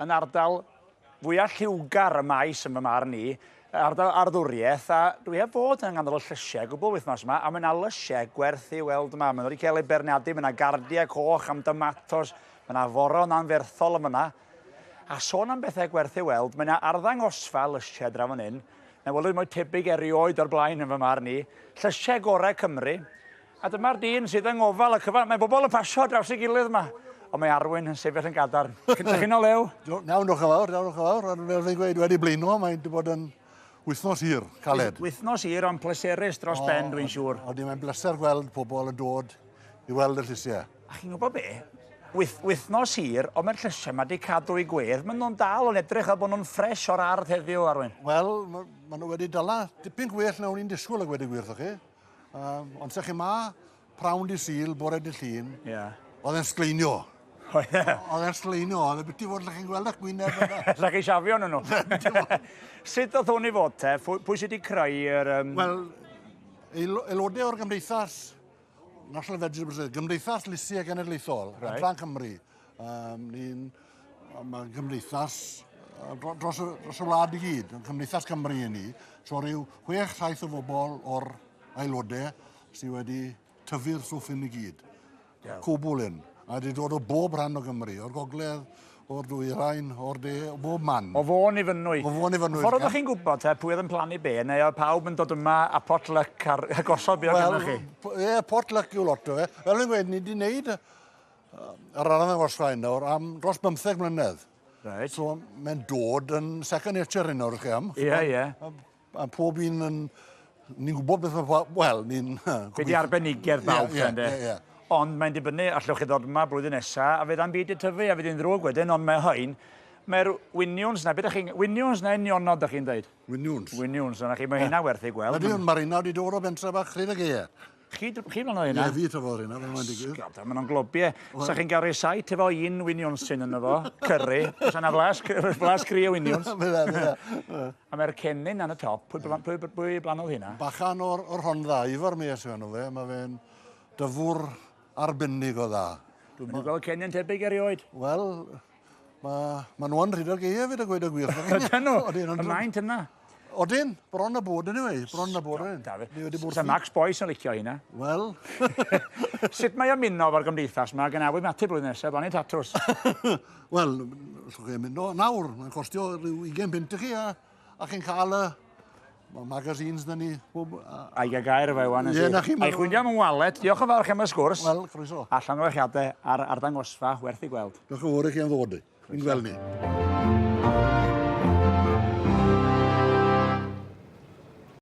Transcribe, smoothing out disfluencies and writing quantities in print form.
yn ardal fwyaf lliwgar y maes yn fy marn i, ardal arddwriaeth, a dwi heb fod yn nghanol y llysiau gwbl wythnos yma, a mae yna lysiau gwerth i weld yma. Mae nhw wedi cael eu berniadu, mae yna gardiau coch am domatos, mae yna foron anferthol yn yma. A sôn am bethau gwerth i weld, mae yna arddangosfa lysiau draw fan hyn. Na welwyd mwy tebyg erioed o'r blaen yn fy marn i. Llysiau gorau Cymru. A dyma'r dyn sydd yn ngofal y cyfan. Mae bobl yn pasio draws ei gilydd yma. Ond mae Arwyn yn sefyll yn gadarn. Cyntaf chi'n o lew? Nawn o'ch yn fawr, nawn o'ch yn fawr. Fel fi'n gweud, wedi blino, mae wedi bod yn wythnos hir, caled. Wythnos hir, ond pleserus dros ben, dwi'n siŵr. Oeddi, mae'n bleser gweld pobl yn dod i weld y llysiau. A chi'n gwybod be? Wythnos hir, ond mae'r llysiau mae wedi cadw i gwedd. Maen nhw'n dal yn edrych a bod nhw'n ffres o'r ardd heddiw, Arwyn. Wel, maen nhw wedi dala dipyn gwell na o'n i'n disgwyl y gwedi gwirth chi. Ond sech chi ma, prawn di sil, bore di llun, oedd e'n sgleinio. Oedd e'n sgleinio, oedd e'n biti fod chi'n gweld eich gwyneb yna. Lla chi siafio nhw. Sut oedd hwn i fod te? Pwy sydd wedi creu'r... Wel, aelodau o'r gymdeithas, National Vegetables, Gymdeithas Llysiau Genedlaethol, Adran Cymru. Mae gymdeithas dros y wlad i gyd, Gymdeithas Cymru i ni. So rhyw 6-7 o bobl o'r aelodau sydd wedi tyfu'r swffin i gyd. Cwbl un. A wedi dod o bob rhan o Gymru, o'r gogledd, o'r dwyrain, o'r de, o bob man. O fôn i fynwy. O fôn i fynwy. Ffordd ydych chi'n gwybod pwy oedd yn plannu be, neu oedd pawb yn dod yma a potluck ar gosod beth gyda chi? Ie, potluck yw lot o fe. Fel yn gweud, ni wedi gwneud yr arddangosfa nawr am dros 15 mlynedd. So mae'n dod yn second nature un o'r chi am. Ie. A pob un yn... Ni'n gwybod beth mae... Wel, ni'n... Be di arbenigedd bawb, Ie. Ond mae'n dibynnu, allwch chi ddod yma blwyddyn nesaf, a fydd am byd i tyfu, a fydd i'n ddrwg wedyn, ond mae hyn, mae'r winiwns na, beth chi'n... Winiwns na nionod, ydych chi'n dweud? Winiwns. Winiwns, yna chi, mae hynna werth i gweld. Ydy, mae'r hynna wedi dod o bentra bach chryd ag e. Chi blan o hynna? Ie, fi tyfodd hynna, fel mae'n digwydd. Mae nhw'n globiau. Sa chi'n gael recite efo un winiwns sy'n yna fo, curry, os yna flas cri o winiwns. A mae'r cennin yn y top, pwy blanodd hynna? Bachan o'r Rhondda, Ifar mes yw enw fe, mae fe'n dyfwr arbennig o dda. Dwi'n mynd i gweld cennin tebyg erioed. Wel, mae nhw'n rhyd o'r geia fyd a gweud y gwir. Ydyn nhw? Y maint yna? Odyn, bron a bod yn yw ei, bron a bod yn. Sa Max Boyce yn licio hynna? Wel. Sut mae ymuno fo'r gymdeithas yma gan awyd mati blwyddyn nesaf, blannu tatws? Wel, nawr, mae'n costio rhyw 20 pint i chi a chi'n cael y magazines da ni. A'i gair fe wan. A'i chwyndio am yn walet. Diolch yn fawr chi am y sgwrs. Wel, croeso. Allan o eich adau ar ardangosfa werth i gweld. Diolch yn fawr i chi am ddod. Fi'n gweld ni.